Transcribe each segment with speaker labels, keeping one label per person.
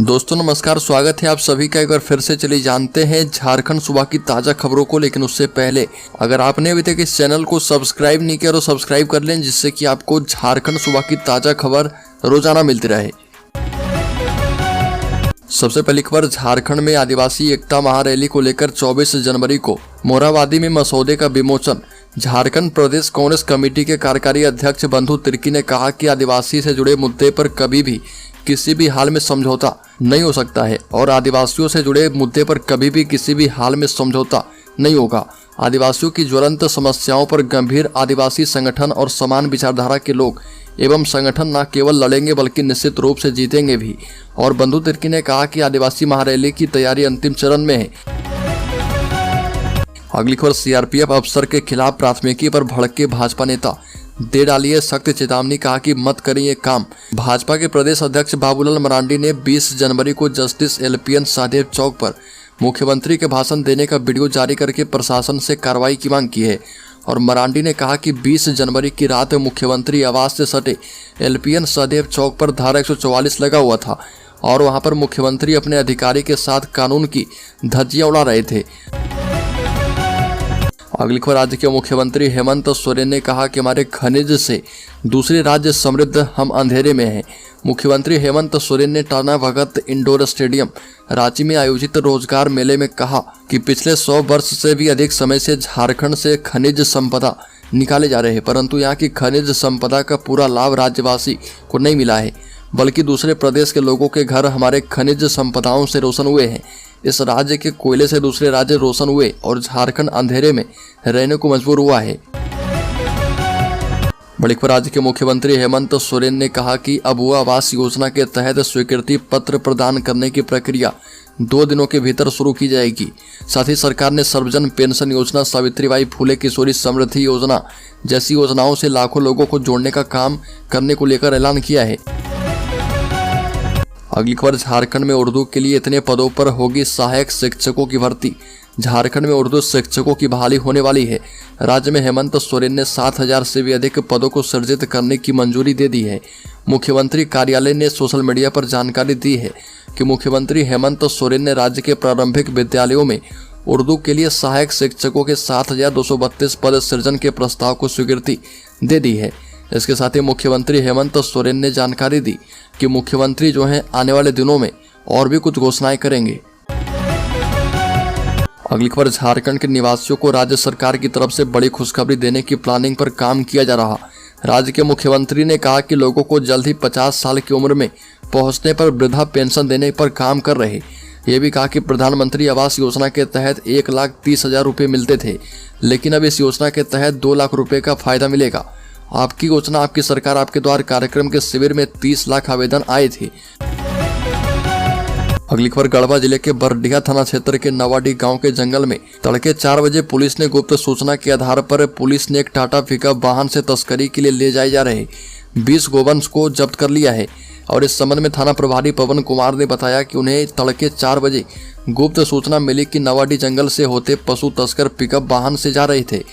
Speaker 1: दोस्तों नमस्कार, स्वागत है आप सभी का एक बार फिर से। चलिए जानते हैं झारखंड सूबा की ताज़ा खबरों को। लेकिन उससे पहले अगर आपने अभी तक इस चैनल को सब्सक्राइब नहीं किया तो सब्सक्राइब कर लें, जिससे कि आपको झारखंड सूबा की ताज़ा खबर रोजाना मिलती रहे। सबसे पहली खबर, झारखंड में आदिवासी एकता महारैली को लेकर 24 जनवरी को मोरहाबादी में मसौदे का विमोचन। झारखंड प्रदेश कांग्रेस कमेटी के कार्यकारी अध्यक्ष बंधु तिर्की ने कहा कि आदिवासी से जुड़े मुद्दे पर कभी भी किसी भी हाल में समझौता नहीं हो सकता है और आदिवासियों से जुड़े मुद्दे पर कभी भी किसी भी हाल में समझौता नहीं होगा। आदिवासियों की ज्वलंत समस्याओं पर गंभीर आदिवासी संगठन और समान विचारधारा के लोग एवं संगठन न केवल लड़ेंगे बल्कि निश्चित रूप से जीतेंगे भी। और बंधु तिर्की ने कहा कि आदिवासी महारैली की तैयारी अंतिम चरण में है। अगली खबर, सीआरपीएफ अफसर के खिलाफ प्राथमिकी पर भड़के भाजपा नेता, दे डाली है सख्त चेतावनी, कहा कि मत करें ये काम। भाजपा के प्रदेश अध्यक्ष बाबूलाल मरांडी ने 20 जनवरी को जस्टिस एलपीएन सहदेव चौक पर मुख्यमंत्री के भाषण देने का वीडियो जारी करके प्रशासन से कार्रवाई की मांग की है। और मरांडी ने कहा कि 20 जनवरी की रात मुख्यमंत्री आवास से सटे एलपीएन सहदेव चौक पर धारा 144 लगा हुआ था और वहां पर मुख्यमंत्री अपने अधिकारी के साथ कानून की धज्जियां उड़ा रहे थे। अगली खबर, राज्य के मुख्यमंत्री हेमंत सोरेन ने कहा कि हमारे खनिज से दूसरे राज्य समृद्ध, हम अंधेरे में हैं। मुख्यमंत्री हेमंत सोरेन ने टाना भगत इंडोर स्टेडियम रांची में आयोजित रोजगार मेले में कहा कि पिछले 100 वर्ष से भी अधिक समय से झारखंड से खनिज संपदा निकाले जा रहे हैं, परंतु यहाँ की खनिज संपदा का पूरा लाभ राज्यवासी को नहीं मिला है, बल्कि दूसरे प्रदेश के लोगों के घर हमारे खनिज संपदाओं से रोशन हुए हैं। इस राज्य के कोयले से दूसरे राज्य रोशन हुए और झारखंड अंधेरे में रहने को मजबूर हुआ है। बड़ी खबर, राज्य के मुख्यमंत्री हेमंत सोरेन ने कहा कि अबुआ आवास योजना के तहत स्वीकृति पत्र प्रदान करने की प्रक्रिया 2 दिनों के भीतर शुरू की जाएगी। साथ ही सरकार ने सर्वजन पेंशन योजना, सावित्रीबाई फुले किशोरी समृद्धि योजना जैसी योजनाओं से लाखों लोगों को जोड़ने का काम करने को लेकर ऐलान किया है। अगली खबर, झारखंड में उर्दू के लिए इतने पदों पर होगी सहायक शिक्षकों की भर्ती। झारखंड में उर्दू शिक्षकों की बहाली होने वाली है। राज्य में हेमंत सोरेन ने 7000 से भी अधिक पदों को सृजित करने की मंजूरी दे दी है। मुख्यमंत्री कार्यालय ने सोशल मीडिया पर जानकारी दी है कि मुख्यमंत्री हेमंत सोरेन ने राज्य के प्रारंभिक विद्यालयों में उर्दू के लिए सहायक शिक्षकों के 7232 पद सृजन के प्रस्ताव को स्वीकृति दे दी है। इसके साथ ही मुख्यमंत्री हेमंत सोरेन ने जानकारी दी कि मुख्यमंत्री जो हैं आने वाले दिनों में और भी कुछ घोषणाएं करेंगे। अगली खबर, झारखंड के निवासियों को राज्य सरकार की तरफ से बड़ी खुशखबरी देने की प्लानिंग पर काम किया जा रहा। राज्य के मुख्यमंत्री ने कहा कि लोगों को जल्द ही 50 साल की उम्र में पहुंचने पर वृद्धा पेंशन देने पर काम कर रहे। ये भी कहा कि प्रधानमंत्री आवास योजना के तहत 1,30,000 रुपये मिलते थे, लेकिन अब इस योजना के तहत 2 लाख रुपये का फायदा मिलेगा। आपकी योजना आपकी सरकार आपके द्वार कार्यक्रम के शिविर में 30 लाख आवेदन आए थे। अगली खबर, गढ़वा जिले के बरडीहा थाना क्षेत्र के नवाडी गांव के जंगल में तड़के 4 बजे पुलिस ने गुप्त सूचना के आधार पर पुलिस ने एक टाटा पिकअप वाहन से तस्करी के लिए ले जाए जा रहे 20 गोवंश को जब्त कर लिया है। और इस संबंध में थाना प्रभारी पवन कुमार ने बताया कि उन्हें तड़के 4 बजे गुप्त सूचना मिली कि नवाडी जंगल से होते पशु तस्कर पिकअप वाहन से जा रहे थे।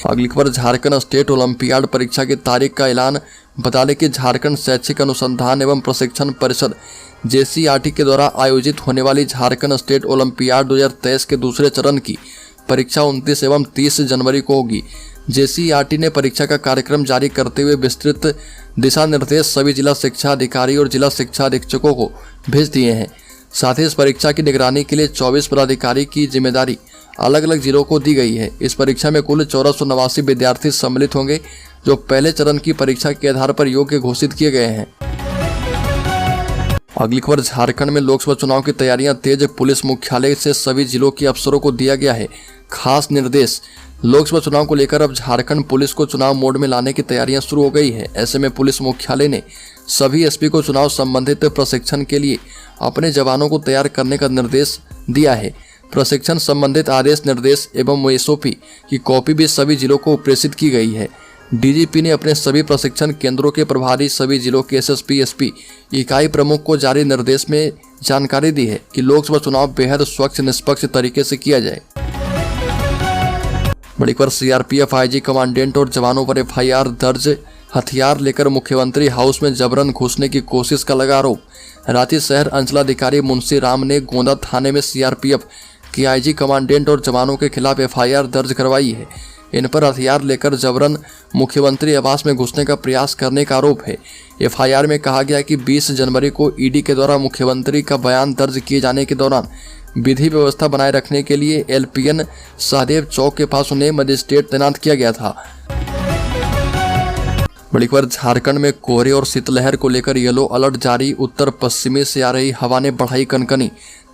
Speaker 1: अगली खबर, झारखंड स्टेट ओलंपियाड परीक्षा की तारीख का ऐलान। बता दें कि झारखंड शैक्षिक अनुसंधान एवं प्रशिक्षण परिषद जेसीईआरटी के द्वारा आयोजित होने वाली झारखंड स्टेट ओलंपियाड 2023 के दूसरे चरण की परीक्षा 29 एवं 30 जनवरी को होगी। जेसीईआरटी ने परीक्षा का कार्यक्रम जारी करते हुए विस्तृत दिशा निर्देश सभी जिला शिक्षा अधिकारी और जिला शिक्षा अधीक्षकों को भेज दिए हैं। साथ ही इस परीक्षा की निगरानी के लिए 24 पदाधिकारी की जिम्मेदारी अलग अलग जिलों को दी गई है। इस परीक्षा में कुल 1489 विद्यार्थी सम्मिलित होंगे, जो पहले चरण की परीक्षा के आधार पर योग्य घोषित किए गए हैं। अगली खबर, झारखंड में लोकसभा चुनाव की तैयारियां तेज। पुलिस मुख्यालय से सभी जिलों के अफसरों को दिया गया है खास निर्देश। लोकसभा चुनाव को लेकर अब झारखंड पुलिस को चुनाव मोड में लाने की तैयारियां शुरू हो गई है। ऐसे में पुलिस मुख्यालय ने सभी एसपी को चुनाव संबंधित प्रशिक्षण के लिए अपने जवानों को तैयार करने का निर्देश दिया है। प्रशिक्षण संबंधित आदेश निर्देश एवं एसओपी की कॉपी भी सभी जिलों को प्रेषित की गई है। डीजीपी ने अपने सभी प्रशिक्षण केंद्रों के प्रभारी सभी जिलों के एसएसपी, एसपी, इकाई प्रमुख को जारी निर्देश में जानकारी दी है कि लोकसभा चुनाव बेहद स्वच्छ निष्पक्ष तरीके से किया जाए। बड़ी खबर, सीआरपीएफ आईजी कमांडेंट और जवानों पर एफआईआर दर्ज हथियार लेकर मुख्यमंत्री हाउस में जबरन घुसने की कोशिश का लगा आरोप। रांची शहर अंचलाधिकारी मुंशी राम ने गोंदा थाने में सीआरपीएफ की आईजी कमांडेंट और जवानों के खिलाफ एफआईआर दर्ज करवाई है। इन पर हथियार लेकर जबरन मुख्यमंत्री आवास में घुसने का प्रयास करने का आरोप है। एफआईआर में कहा गया कि 20 जनवरी को ईडी के द्वारा मुख्यमंत्री का बयान दर्ज किए जाने के दौरान विधि व्यवस्था बनाए रखने के लिए एलपीएन सहदेव चौक के पास उन्हें मजिस्ट्रेट तैनात किया गया था। बड़ी खबर, झारखंड में कोहरे और शीतलहर को लेकर येलो अलर्ट जारी। उत्तर पश्चिमी से आ रही हवा ने बढ़ाई कनकनी।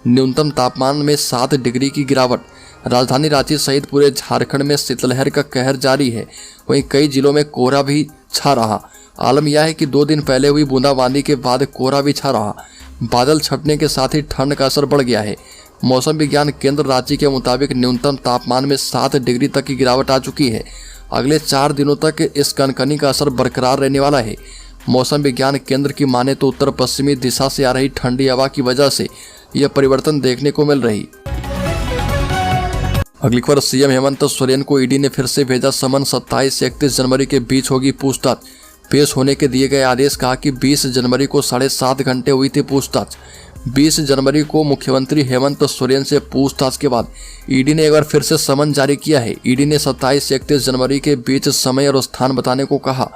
Speaker 1: न्यूनतम तापमान में 7 डिग्री की गिरावट। राजधानी रांची सहित पूरे झारखंड में शीतलहर का कहर जारी है। वहीं कई जिलों में कोहरा भी छा रहा। आलम यह है कि 2 दिन पहले हुई बूंदाबांदी के बाद कोहरा भी छा रहा। बादल छटने के साथ ही ठंड का असर बढ़ गया है। मौसम विज्ञान केंद्र रांची के मुताबिक न्यूनतम तापमान में 7 डिग्री तक की गिरावट आ चुकी है। अगले 4 दिनों तक इस कनकनी का असर बरकरार रहने वाला है। मौसम विज्ञान केंद्र की माने तो उत्तर पश्चिमी दिशा से आ रही ठंडी हवा की वजह से यह परिवर्तन देखने को मिल रही। अगली खबर, सीएम हेमंत सोरेन को ईडी ने फिर से भेजा समन। 27 से 31 जनवरी के बीच होगी पूछताछ। पेश होने के दिए गए आदेश कहा कि 20 जनवरी को 7.5 घंटे हुई थी पूछताछ। 20 जनवरी को मुख्यमंत्री हेमंत सोरेन से पूछताछ के बाद ईडी ने एक बार फिर से समन जारी किया है। ईडी ने 27 से 31 जनवरी के बीच समय और स्थान बताने को कहा।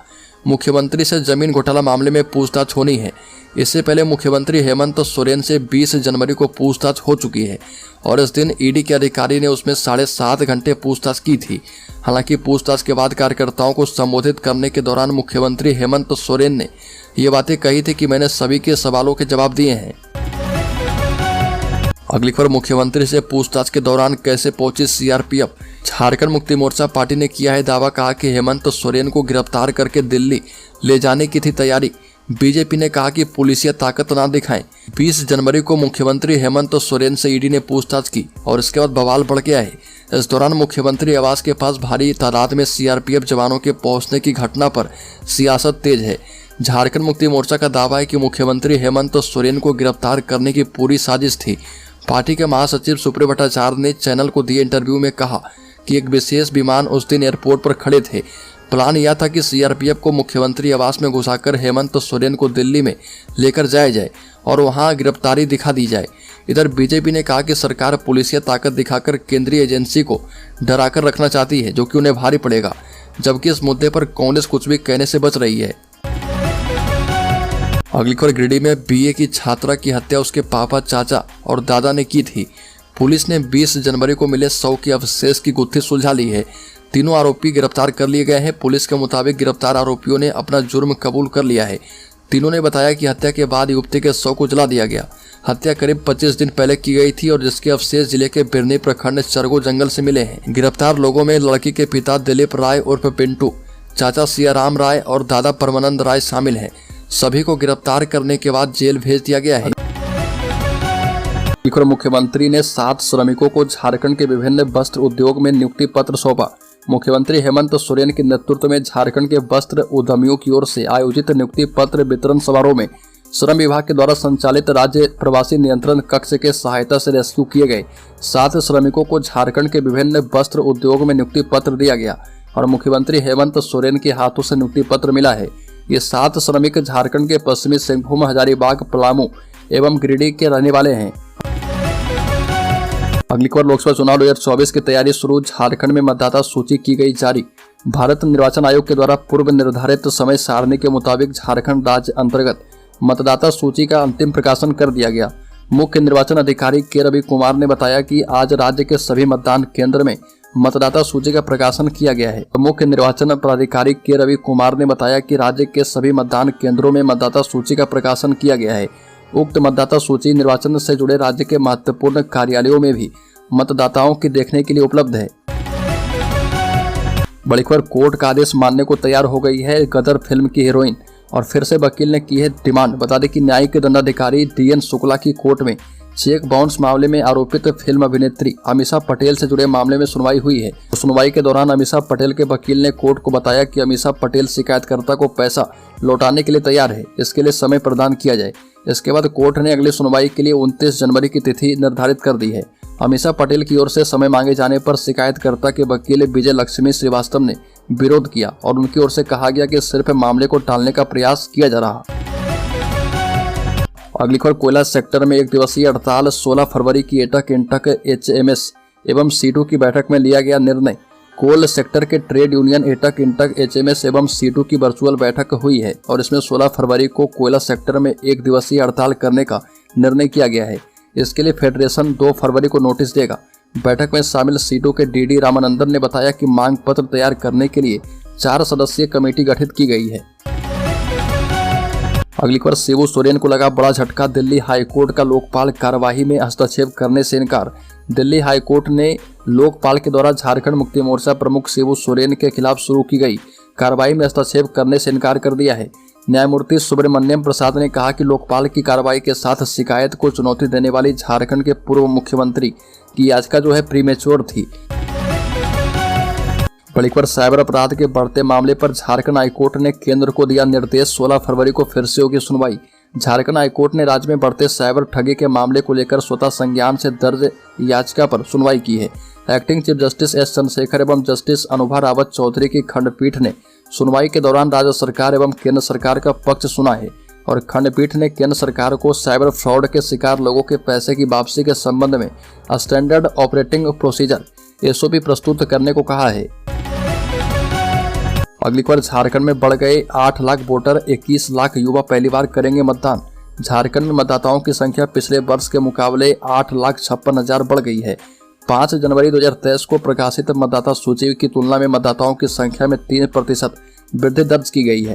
Speaker 1: मुख्यमंत्री से जमीन घोटाला मामले में पूछताछ होनी है। इससे पहले मुख्यमंत्री हेमंत सोरेन से 20 जनवरी को पूछताछ हो चुकी है और इस दिन ईडी के अधिकारी ने उसमें 7.5 घंटे पूछताछ की थी। हालांकि पूछताछ के बाद कार्यकर्ताओं को संबोधित करने के दौरान मुख्यमंत्री हेमंत सोरेन ने ये बातें कही थी कि मैंने सभी के सवालों के जवाब दिए हैं। अगली खबर, मुख्यमंत्री से पूछताछ के दौरान कैसे पहुंची सीआरपीएफ। झारखंड मुक्ति मोर्चा पार्टी ने किया है दावा। कहा कि हेमंत सोरेन को गिरफ्तार करके दिल्ली ले जाने की थी तैयारी। बीजेपी ने कहा कि पुलिसिया ताकत ना दिखाएं। 20 जनवरी को मुख्यमंत्री हेमंत सोरेन से ईडी ने पूछताछ की और इसके बाद बवाल बढ़ गया है। इस दौरान मुख्यमंत्री आवास के पास भारी तादाद में सीआरपीएफ जवानों के पहुंचने की घटना पर सियासत तेज है। झारखंड मुक्ति मोर्चा का दावा है कि मुख्यमंत्री हेमंत सोरेन को गिरफ्तार करने की पूरी साजिश थी। पार्टी के महासचिव सुप्रियो भट्टाचार्य ने चैनल को दिए इंटरव्यू में कहा कि एक विशेष विमान उस दिन एयरपोर्ट पर खड़े थे। प्लान यह था कि सीआरपीएफ को मुख्यमंत्री आवास में घुसाकर हेमंत सोरेन को दिल्ली में लेकर जाया जाए और वहां गिरफ्तारी दिखा दी जाए। इधर बीजेपी ने कहा कि सरकार पुलिसिया ताकत दिखाकर केंद्रीय एजेंसी को डराकर रखना चाहती है, जो कि उन्हें भारी पड़ेगा। जबकि इस मुद्दे पर कांग्रेस कुछ भी कहने से बच रही है। अगली खबर, गिरिडीह में बीए की छात्रा की हत्या उसके पापा, चाचा और दादा ने की थी। पुलिस ने 20 जनवरी को मिले 100 के अवशेष की गुत्थी सुलझा ली है। तीनों आरोपी गिरफ्तार कर लिए गए हैं। पुलिस के मुताबिक गिरफ्तार आरोपियों ने अपना जुर्म कबूल कर लिया है। तीनों ने बताया कि हत्या के बाद युवती के शव को जला दिया गया। हत्या करीब 25 दिन पहले की गई थी और जिसके अवशेष जिले के बिरनी प्रखंड चरगो जंगल से मिले हैं। गिरफ्तार लोगों में लड़की के पिता दिलीप राय उर्फ पिंटू, चाचा सियाराम राय और दादा परमानंद राय शामिल हैं। सभी को गिरफ्तार करने के बाद जेल भेज दिया गया है। मुख्यमंत्री ने 7 श्रमिकों को झारखंड के विभिन्न वस्त्र उद्योग में नियुक्ति पत्र सौंपा। मुख्यमंत्री हेमंत सोरेन के नेतृत्व में झारखंड के वस्त्र उद्यमियों की ओर से आयोजित नियुक्ति पत्र वितरण समारोह में श्रम विभाग के द्वारा संचालित राज्य प्रवासी नियंत्रण कक्ष के सहायता से रेस्क्यू किए गए 7 श्रमिकों को झारखंड के विभिन्न वस्त्र उद्योग में नियुक्ति पत्र दिया गया और मुख्यमंत्री हेमंत सोरेन के हाथों से नियुक्ति पत्र मिला है। ये 7 श्रमिक झारखंड के पश्चिमी सिंहभूम, हजारीबाग, पलामू एवं गिरिडीह के रहने वाले हैं। अगली खबर, लोकसभा चुनाव 2024 की तैयारी शुरू। झारखंड में मतदाता सूची की गई जारी। भारत निर्वाचन आयोग के द्वारा पूर्व निर्धारित समय सारणी के मुताबिक झारखंड राज्य अंतर्गत मतदाता सूची का अंतिम प्रकाशन कर दिया गया। मुख्य निर्वाचन अधिकारी के रवि कुमार ने बताया कि आज राज्य के सभी मतदान केंद्र में मतदाता सूची का प्रकाशन किया गया है। मुख्य निर्वाचन पदाधिकारी के रवि कुमार ने बताया कि राज्य के सभी मतदान केंद्रों में मतदाता सूची का प्रकाशन किया गया है। उक्त मतदाता सूची निर्वाचन से जुड़े राज्य के महत्वपूर्ण कार्यालयों में भी मतदाताओं की देखने के लिए उपलब्ध है। बड़ी खबर, कोर्ट का आदेश मानने को तैयार हो गई है गदर फिल्म की हीरोइन और फिर से वकील ने की है डिमांड। बता दें कि न्यायिक दंडाधिकारी DN शुक्ला की कोर्ट में चेक बाउंस मामले में आरोपित फिल्म अभिनेत्री अमीषा पटेल से जुड़े मामले में सुनवाई हुई है। सुनवाई के दौरान अमीषा पटेल के वकील ने कोर्ट को बताया कि अमीषा पटेल शिकायतकर्ता को पैसा लौटाने के लिए तैयार है, इसके लिए समय प्रदान किया जाए। इसके बाद कोर्ट ने अगली सुनवाई के लिए 29 जनवरी की तिथि निर्धारित कर दी है। अमीषा पटेल की ओर से समय मांगे जाने पर शिकायतकर्ता के वकील विजय लक्ष्मी श्रीवास्तव ने विरोध किया और उनकी ओर से कहा गया कि सिर्फ मामले को टालने का प्रयास किया जा रहा। अगली खबर, कोयला सेक्टर में एक दिवसीय हड़ताल। 16 फरवरी की एटक इंटक HMS एवं C2 की बैठक में लिया गया निर्णय। कोल सेक्टर के trade union AITUC INTUC HMS एवं C2 की वर्चुअल बैठक हुई है और इसमें 16 फरवरी को कोयला सेक्टर में एक दिवसीय हड़ताल करने का निर्णय किया गया है। इसके लिए फेडरेशन 2 फरवरी को नोटिस देगा। बैठक में शामिल C2 के DD रामानंदन ने बताया कि मांग पत्र तैयार करने के लिए 4 सदस्यीय कमेटी गठित की गई है। अगली खबर, शिबू सोरेन को लगा बड़ा झटका। दिल्ली हाईकोर्ट का लोकपाल कार्यवाही में हस्तक्षेप करने से इनकार। दिल्ली हाईकोर्ट ने लोकपाल के द्वारा झारखंड मुक्ति मोर्चा प्रमुख शिबू सोरेन के खिलाफ शुरू की गई कार्रवाई में हस्तक्षेप करने से इनकार कर दिया है। न्यायमूर्ति सुब्रमण्यम प्रसाद ने कहा कि लोकपाल की कार्रवाई के साथ शिकायत को चुनौती देने वाली झारखंड के पूर्व मुख्यमंत्री की याचिका प्रीमेच्योर थी। बड़ी खबर, साइबर अपराध के बढ़ते मामले पर झारखंड हाईकोर्ट ने केंद्र को दिया निर्देश। 16 फरवरी को फिर से होगी सुनवाई। झारखंड हाईकोर्ट ने राज्य में बढ़ते साइबर ठगी के मामले को लेकर स्वतः संज्ञान से दर्ज याचिका पर सुनवाई की है। Acting chief justice S Chandrashekhar एवं जस्टिस अनुभा रावत चौधरी की खंडपीठ ने सुनवाई के दौरान राज्य सरकार एवं केंद्र सरकार का पक्ष सुना है और खंडपीठ ने केंद्र सरकार को साइबर फ्रॉड के शिकार लोगों के पैसे की वापसी के संबंध में स्टैंडर्ड ऑपरेटिंग प्रोसीजर SOP प्रस्तुत करने को कहा है। अगली खबर, झारखंड में बढ़ गए 8 लाख वोटर। 21 लाख युवा पहली बार करेंगे मतदान। झारखंड में मतदाताओं की संख्या पिछले वर्ष के मुकाबले 8,56,000 बढ़ गई है। 5 जनवरी 2023 को प्रकाशित मतदाता सूची की तुलना में मतदाताओं की संख्या में 3% वृद्धि दर्ज की गई है।